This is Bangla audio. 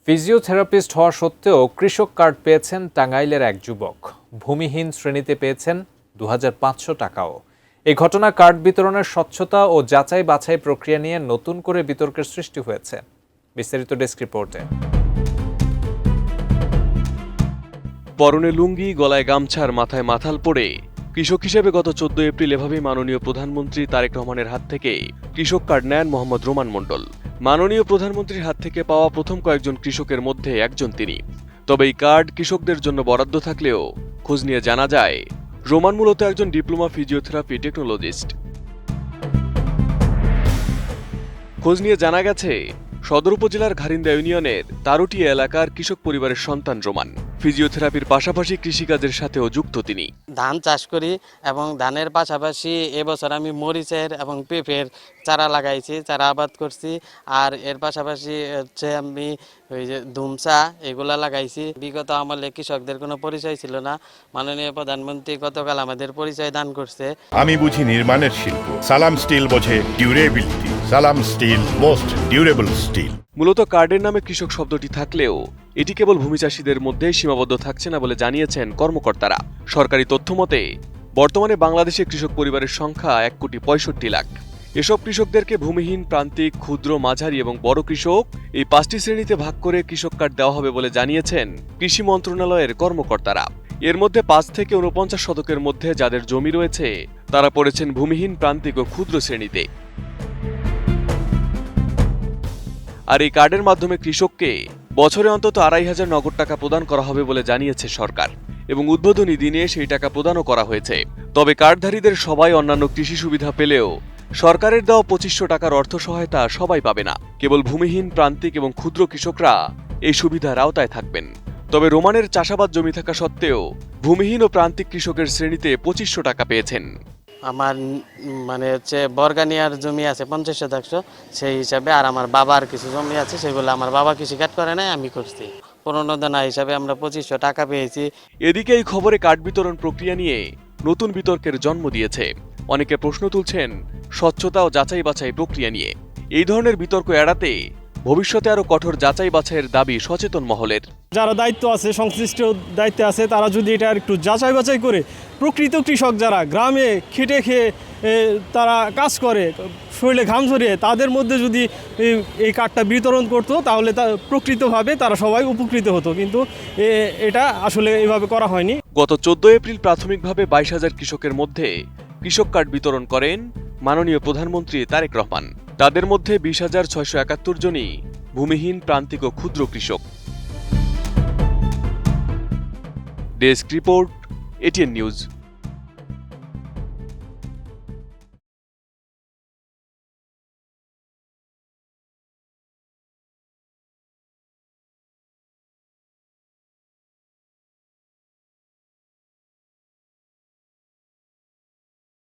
ফিজিওথেরাপিস্ট হওয়া সত্ত্বেও কৃষক কার্ড পেয়েছেন টাঙ্গাইলের এক যুবক। ভূমিহীন শ্রেণীতে পেয়েছেন ২৫০০ টাকাও। এই ঘটনা কার্ড বিতরণের স্বচ্ছতা ও যাচাই বাছাই প্রক্রিয়া নিয়ে নতুন করে বিতর্কের সৃষ্টি হয়েছে। বিস্তারিত ডেস্ক রিপোর্টে। পরনে লুঙ্গি, গলায় গামছার, মাথায় মাথাল পড়ে কৃষক হিসেবে গত ১৪ এপ্রিল এভাবে মাননীয় প্রধানমন্ত্রী তারেক রহমানের হাত থেকে কৃষক কার্ড নেন মোহাম্মদ রোমান মণ্ডল। মাননীয় প্রধানমন্ত্রীর হাত থেকে পাওয়া প্রথম কয়েকজন কৃষকের মধ্যে একজন তিনি। তবে এই কার্ড কৃষকদের জন্য বরাদ্দ থাকলেও খোঁজ নিয়ে জানা যায় রোমান মূলত একজন ডিপ্লোমা ফিজিওথেরাপি টেকনোলজিস্ট। খোঁজ নিয়ে জানা গেছে সদর উপজেলার ঘারিন্দা ইউনিয়নের তারুটিয়া এলাকার কৃষক পরিবারের সন্তান রোমান। ফিজিওথেরাপির পাশাপাশি কৃষিকাজের সাথেও যুক্ত তিনি। ধান চাষ করি এবং ধানের পাশাপাশি এবছর আমি মরিচের এবং পেঁপের চারা লাগাইছি, চারা আবাদ করছি। আর এর পাশাপাশি হচ্ছে আমি ওই যে ধুমসা এগুলা লাগাইছি। বিগত আমলে কৃষকদের কোনো পরিচয় ছিল না, মাননীয় প্রধানমন্ত্রী গতকাল আমাদের পরিচয় দান করছে। আমি বুঝি নির্মাণের শিল্প, সালাম স্টিল বোঝে ডিউরেবিলিটি। সালাম স্টিল, মোস্ট ডিউরেবল স্টিল। মূলত কার্ডের নামে কৃষক শব্দটি থাকলেও এটি কেবল ভূমি চাষীদের মধ্যেই সীমাবদ্ধ থাকছে না বলে জানিয়েছেন কর্মকর্তারা। সরকারি তথ্য মতে বর্তমানে বাংলাদেশে কৃষক পরিবারের সংখ্যা ১,৬৫,০০,০০০। এসব কৃষকদেরকে ভূমিহীন, প্রান্তিক, ক্ষুদ্র, মাঝারি এবং বড় কৃষক এই ৫টি শ্রেণীতে ভাগ করে কৃষক কার্ড দেওয়া হবে বলে জানিয়েছেন কৃষি মন্ত্রণালয়ের কর্মকর্তারা। এর মধ্যে ৫ থেকে ৪৯ শতকের মধ্যে যাদের জমি রয়েছে তারা পড়েছেন ভূমিহীন, প্রান্তিক ও ক্ষুদ্র শ্রেণীতে। আর এই কার্ডের মাধ্যমে কৃষককে বছরে অন্তত ২৫০০ নগদ টাকা প্রদান করা হবে বলে জানিয়েছে সরকার, এবং উদ্বোধনী দিনে সেই টাকা প্রদানও করা হয়েছে। তবে কার্ডধারীদের সবাই অন্যান্য কৃষি সুবিধা পেলেও সরকারের দেওয়া ২৫০০ টাকার অর্থ সহায়তা সবাই পাবে না। কেবল ভূমিহীন, প্রান্তিক এবং ক্ষুদ্র কৃষকরা এই সুবিধার আওতায় থাকবেন। তবে রোমানের চাষাবাদ জমি থাকা সত্ত্বেও ভূমিহীন ও প্রান্তিক কৃষকের শ্রেণীতে ২৫০০ টাকা পেয়েছেন। আমার মানে হচ্ছে বর্গানিয়ার জমি আছে ৫০%, সেই হিসাবে। আর আমার বাবার কিছু জমি আছে, সেগুলো আমার বাবা কৃষিকাজ করে নাই, আমি করছি। প্রণোদনা হিসাবে আমরা ২৫০০ টাকা পেয়েছি। এদিকে এই খবরে কার্ড বিতরণ প্রক্রিয়া নিয়ে নতুন বিতর্কের জন্ম দিয়েছে। অনেকে প্রশ্ন তুলছেন স্বচ্ছতা ও যাচাই বাছাই প্রক্রিয়া নিয়ে। এই ধরনের বিতর্ক এড়াতে ভবিষ্যতে আরো কঠোর যাচাই বাছাইয়ের দাবি সচেতন মহলের। যারা দায়িত্ব আছে, সংশ্লিষ্ট দায়িত্বে আছে, তারা যদি এটা একটু যাচাই বাছাই করে প্রকৃত কৃষক যারা গ্রামে খেটে খেয়ে তারা কাজ করে, শরীরে ঘাম ঝরিয়ে, তাদের মধ্যে যদি এই কার্ডটা বিতরণ করতো তাহলে প্রকৃতভাবে তারা সবাই উপকৃত হতো। কিন্তু এটা আসলে এইভাবে করা হয়নি। গত ১৪ এপ্রিল প্রাথমিকভাবে ২২,০০০ কৃষকের মধ্যে কৃষক কার্ড বিতরণ করেন মাননীয় প্রধানমন্ত্রী তারেক রহমান। তাদের মধ্যে ২০,৬৭১ জনই ভূমিহীন, প্রান্তিক ও ক্ষুদ্র কৃষক। Desk report, ATN news.